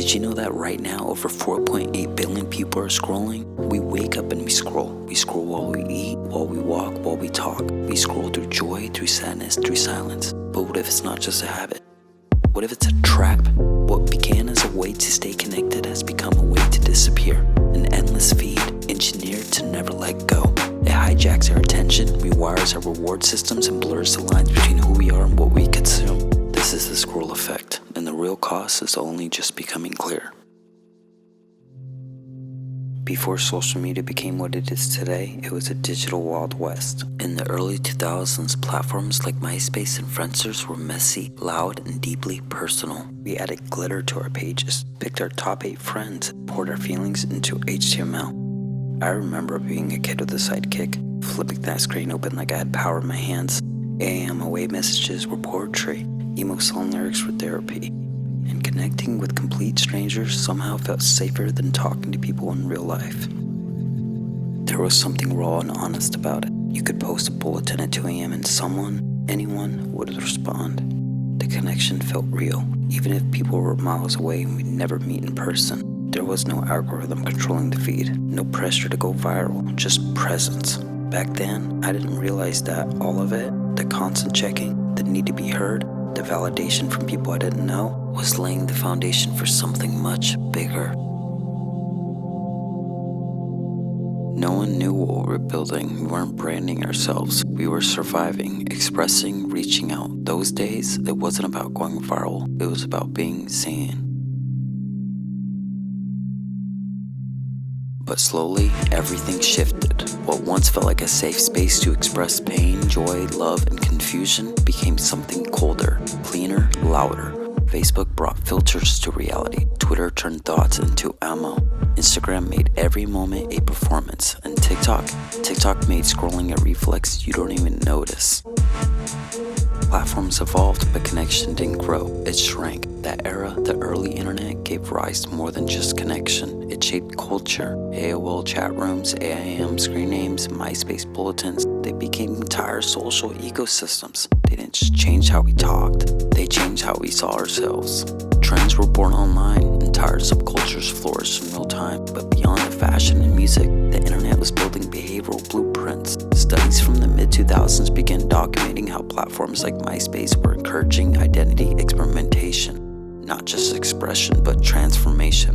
Did you know that right now over 4.8 billion people are scrolling? We wake up and we scroll. We scroll while we eat, while we walk, while we talk. We scroll through joy, through sadness, through silence. But what if it's not just a habit? What if it's a trap? What began as a way to stay connected has become a way to disappear. An endless feed, engineered to never let go. It hijacks our attention, rewires our reward systems, and blurs the lines between who we are and what we consume. This is the scroll effect, and the real cost is only just becoming clear. Before social media became what it is today, it was a digital Wild West. In the early 2000s, platforms like MySpace and Friendsters were messy, loud, and deeply personal. We added glitter to our pages, picked our top 8 friends, and poured our feelings into HTML. I remember being a kid with a sidekick, flipping that screen open like I had power in my hands. AIM away messages were poetry, emo song lyrics were therapy. And connecting with complete strangers somehow felt safer than talking to people in real life. There was something raw and honest about it. You could post a bulletin at 2 a.m. and anyone would respond. The connection felt real, even if people were miles away and we'd never meet in person. There was no algorithm controlling the feed, no pressure to go viral, just presence. Back then, I didn't realize that all of it, the constant checking, the need to be heard, the validation from people I didn't know, was laying the foundation for something much bigger. No one knew what we were building. We weren't branding ourselves. We were surviving, expressing, reaching out. Those days, it wasn't about going viral. It was about being seen. But slowly, everything shifted. What once felt like a safe space to express pain, joy, love, and confusion became something colder, cleaner, louder. Facebook brought filters to reality. Twitter turned thoughts into ammo. Instagram made every moment a performance. And TikTok made scrolling a reflex you don't even notice. Platforms evolved, but connection didn't grow. It shrank. That era, the early internet, gave rise to more than just connection. It shaped culture. AOL chat rooms, AIM screen names, MySpace bulletins. They became entire social ecosystems. They didn't just change how we talked. They changed how we saw ourselves. Trends were born online. Entire subcultures flourished in real time. But beyond the fashion and music, the internet was building behavioral blueprints. Studies from the mid-2000s began documenting how platforms like MySpace were encouraging identity experimentation. Not just expression, but transformation.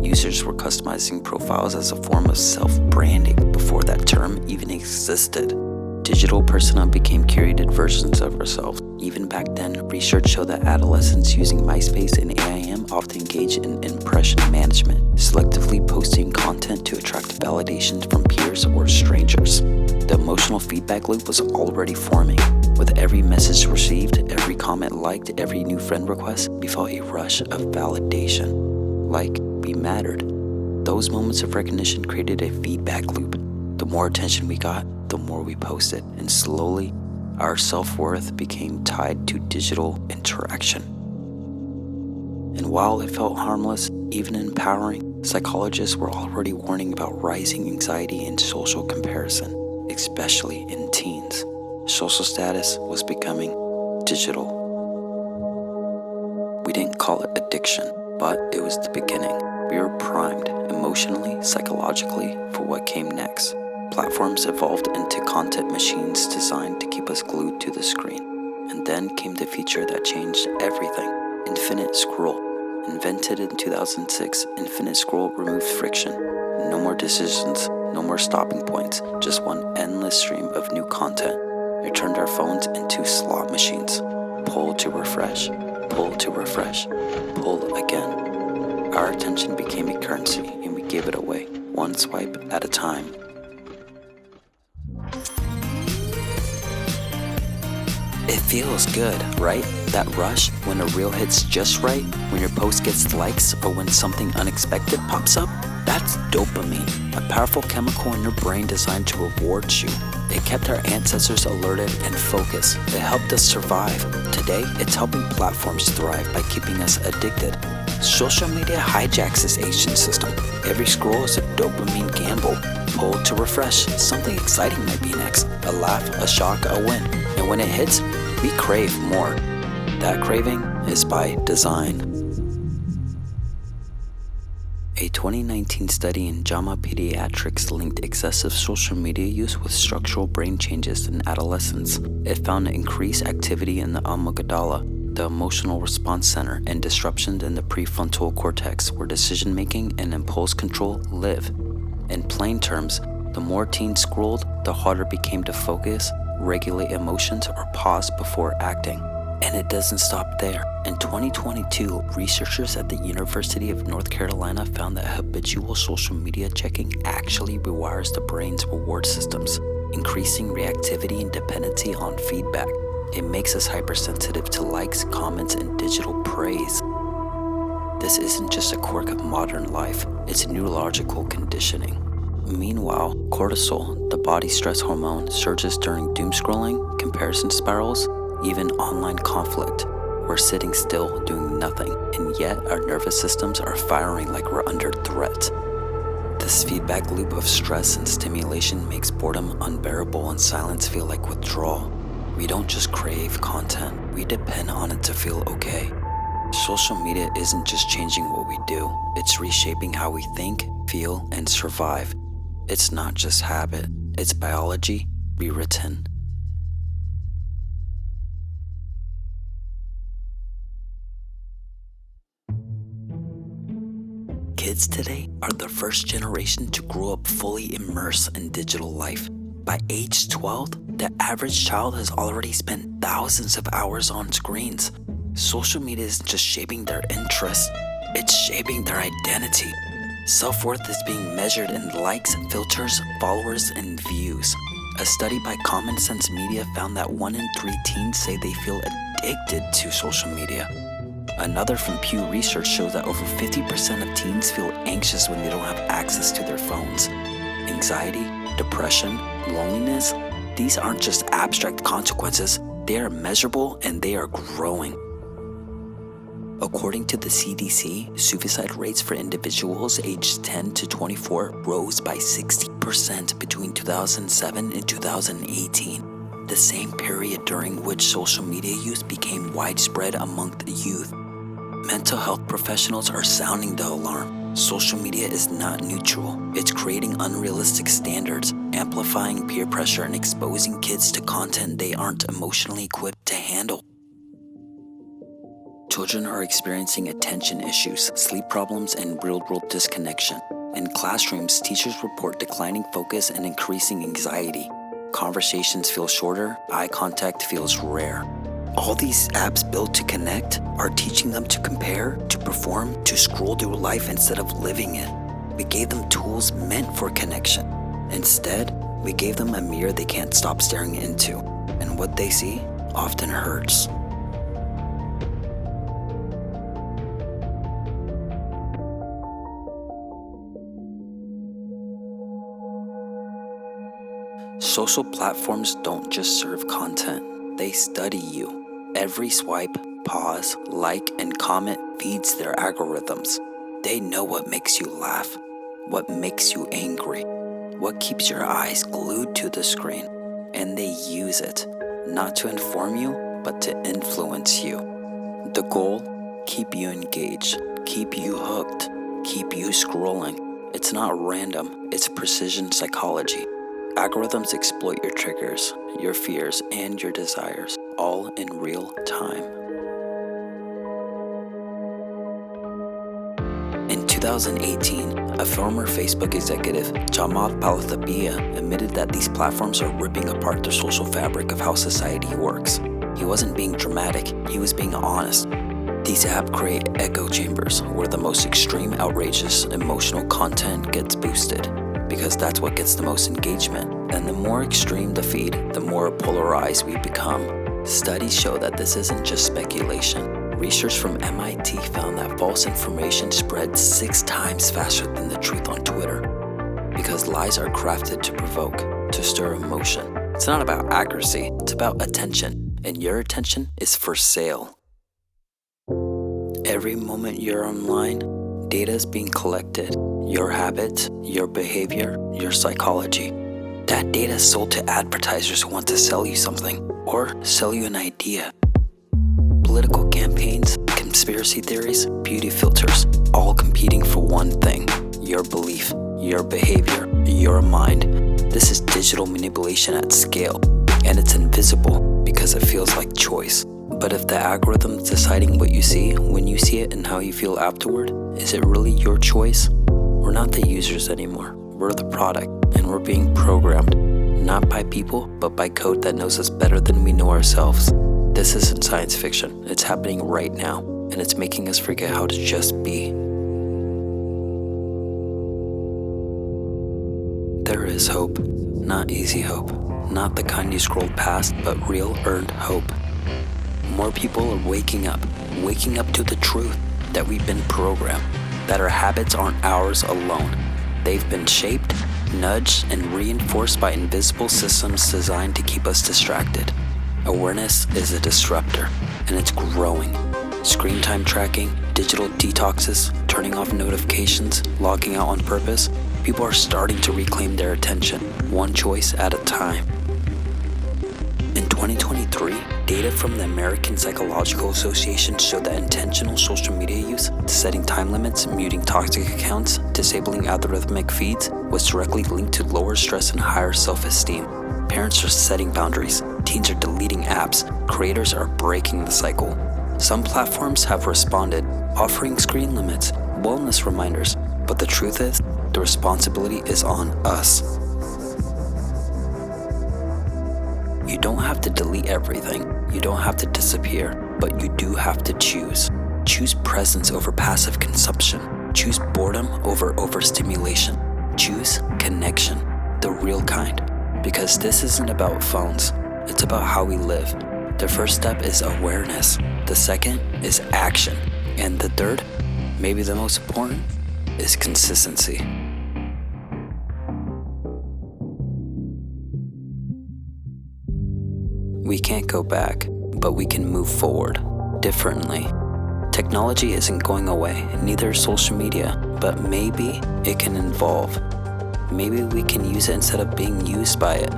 Users were customizing profiles as a form of self-branding before that term even existed. Digital persona became curated versions of ourselves. Even back then, research showed that adolescents using MySpace and AIM often engage in impression management, selectively posting content to attract validation from peers or strangers. The emotional feedback loop was already forming. With every message received, every comment liked, every new friend request, we felt a rush of validation. Like we mattered. Those moments of recognition created a feedback loop. The more attention we got, the more we posted, and slowly, our self-worth became tied to digital interaction. And while it felt harmless, even empowering, psychologists were already warning about rising anxiety and social comparison, especially in teens. Social status was becoming digital. We didn't call it addiction, but it was the beginning. We were primed emotionally, psychologically for what came next. Platforms evolved into content machines designed to keep us glued to the screen. And then came the feature that changed everything: infinite scroll. Invented in 2006, infinite scroll removed friction. No more decisions, no more stopping points, just one endless stream of new content. It turned our phones into slot machines. Pull to refresh, pull to refresh, pull again. Our attention became a currency and we gave it away, one swipe at a time. It feels good, right? That rush when a reel hits just right, when your post gets likes, or when something unexpected pops up. That's dopamine, a powerful chemical in your brain designed to reward you. It kept our ancestors alerted and focused. It helped us survive. Today, it's helping platforms thrive by keeping us addicted. Social media hijacks this ancient system. Every scroll is a dopamine gamble. Pull to refresh, something exciting might be next. A laugh, a shock, a win. And when it hits, we crave more. That craving is by design. A 2019 study in JAMA Pediatrics linked excessive social media use with structural brain changes in adolescents. It found increased activity in the amygdala, the emotional response center, and disruptions in the prefrontal cortex where decision-making and impulse control live. In plain terms, the more teens scrolled, the harder it became to focus, regulate emotions, or pause before acting. And it doesn't stop there. In 2022, researchers at the University of North Carolina found that habitual social media checking actually rewires the brain's reward systems, increasing reactivity and dependency on feedback. It makes us hypersensitive to likes, comments, and digital praise. This isn't just a quirk of modern life, it's neurological conditioning. Meanwhile, cortisol, the body's stress hormone, surges during doom scrolling, comparison spirals, even online conflict. We're sitting still, doing nothing, and yet our nervous systems are firing like we're under threat. This feedback loop of stress and stimulation makes boredom unbearable and silence feel like withdrawal. We don't just crave content, we depend on it to feel okay. Social media isn't just changing what we do, it's reshaping how we think, feel, and survive. It's not just habit, it's biology rewritten. Kids today are the first generation to grow up fully immersed in digital life. By age 12, the average child has already spent thousands of hours on screens. Social media isn't just shaping their interests, it's shaping their identity. Self-worth is being measured in likes, filters, followers, and views. A study by Common Sense Media found that 1 in 3 teens say they feel addicted to social media. Another from Pew Research shows that over 50% of teens feel anxious when they don't have access to their phones. Anxiety, depression, loneliness, these aren't just abstract consequences, they are measurable and they are growing. According to the CDC, suicide rates for individuals aged 10 to 24 rose by 60% between 2007 and 2018, the same period during which social media use became widespread among the youth. Mental health professionals are sounding the alarm. Social media is not neutral. It's creating unrealistic standards, amplifying peer pressure, and exposing kids to content they aren't emotionally equipped to handle. Children are experiencing attention issues, sleep problems, and real-world disconnection. In classrooms, teachers report declining focus and increasing anxiety. Conversations feel shorter, eye contact feels rare. All these apps built to connect are teaching them to compare, to perform, to scroll through life instead of living it. We gave them tools meant for connection. Instead, we gave them a mirror they can't stop staring into, and what they see often hurts. Social platforms don't just serve content, they study you. Every swipe, pause, like, and comment feeds their algorithms. They know what makes you laugh, what makes you angry, what keeps your eyes glued to the screen, and they use it, not to inform you, but to influence you. The goal? Keep you engaged, keep you hooked, keep you scrolling. It's not random, it's precision psychology. Algorithms exploit your triggers, your fears, and your desires, all in real time. In 2018, a former Facebook executive, Jamal Palathabia, admitted that these platforms are ripping apart the social fabric of how society works. He wasn't being dramatic, he was being honest. These apps create echo chambers where the most extreme, outrageous, emotional content gets boosted, because that's what gets the most engagement. And the more extreme the feed, the more polarized we become. Studies show that this isn't just speculation. Research from MIT found that false information spreads 6 times faster than the truth on Twitter, because lies are crafted to provoke, to stir emotion. It's not about accuracy, it's about attention, and your attention is for sale. Every moment you're online, data is being collected. Your habits, your behavior, your psychology. That data is sold to advertisers who want to sell you something or sell you an idea. Political campaigns, conspiracy theories, beauty filters, all competing for one thing: your belief, your behavior, your mind. This is digital manipulation at scale, and it's invisible because it feels like choice. But if the algorithm's deciding what you see, when you see it, and how you feel afterward, is it really your choice? We're not the users anymore. We're the product, and we're being programmed, not by people, but by code that knows us better than we know ourselves. This isn't science fiction. It's happening right now, and it's making us forget how to just be. There is hope, not easy hope, not the kind you scrolled past, but real earned hope. More people are waking up to the truth that we've been programmed, that our habits aren't ours alone. They've been shaped, nudged, and reinforced by invisible systems designed to keep us distracted. Awareness is a disruptor, and it's growing. Screen time tracking, digital detoxes, turning off notifications, logging out on purpose. People are starting to reclaim their attention, one choice at a time. In 2023, data from the American Psychological Association showed that intentional social media use, setting time limits, muting toxic accounts, disabling algorithmic feeds, was directly linked to lower stress and higher self-esteem. Parents are setting boundaries, teens are deleting apps, creators are breaking the cycle. Some platforms have responded, offering screen limits, wellness reminders, but the truth is, the responsibility is on us. You don't have to delete everything. You don't have to disappear, but you do have to choose. Choose presence over passive consumption. Choose boredom over overstimulation. Choose connection, the real kind. Because this isn't about phones. It's about how we live. The first step is awareness. The second is action. And the third, maybe the most important, is consistency. We can't go back, but we can move forward differently. Technology isn't going away, neither is social media, but maybe it can evolve. Maybe we can use it instead of being used by it.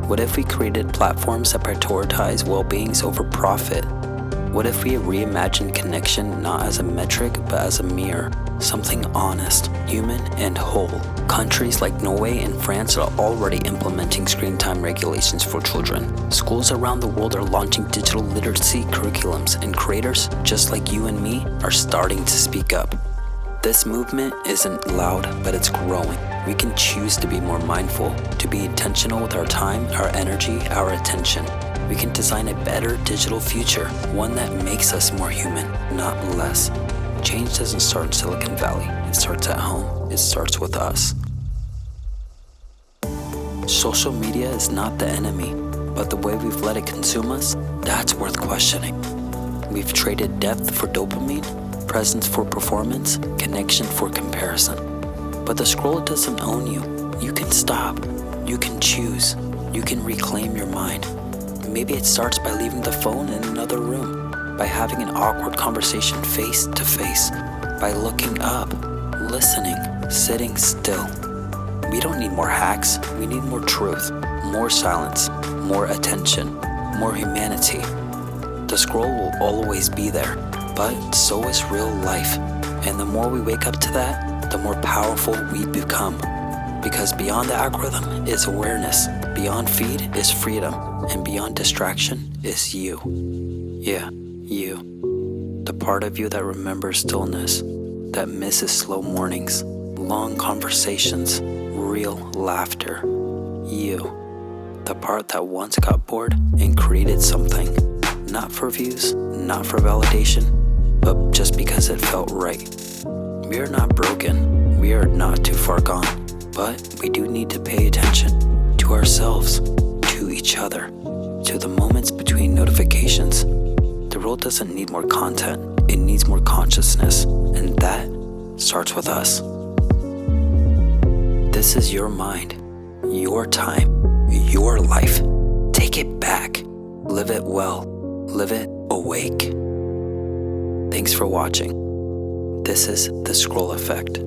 What if we created platforms that prioritize well-being over profit? What if we reimagined connection not as a metric, but as a mirror? Something honest, human, and whole. Countries like Norway and France are already implementing screen time regulations for children. Schools around the world are launching digital literacy curriculums, and creators, just like you and me, are starting to speak up. This movement isn't loud, but it's growing. We can choose to be more mindful, to be intentional with our time, our energy, our attention. We can design a better digital future, one that makes us more human, not less. Change doesn't start in Silicon Valley. It starts at home. It starts with us. Social media is not the enemy, but the way we've let it consume us, that's worth questioning. We've traded depth for dopamine, presence for performance, connection for comparison. But the scroll doesn't own you. You can stop. You can choose. You can reclaim your mind. Maybe it starts by leaving the phone in another room, by having an awkward conversation face to face, by looking up, listening, sitting still. We don't need more hacks. We need more truth, more silence, more attention, more humanity. The scroll will always be there, but so is real life. And the more we wake up to that, the more powerful we become. Because beyond the algorithm is awareness, beyond feed is freedom, and beyond distraction is you. Yeah, you. The part of you that remembers stillness, that misses slow mornings, long conversations, real laughter. You. The part that once got bored and created something, not for views, not for validation, but just because it felt right. We are not broken. We are not too far gone. But we do need to pay attention to ourselves, to each other, to the moments between notifications. The world doesn't need more content, it needs more consciousness, and that starts with us. This is your mind, your time, your life. Take it back. Live it well. Live it awake. Thanks for watching. This is The Scroll Effect.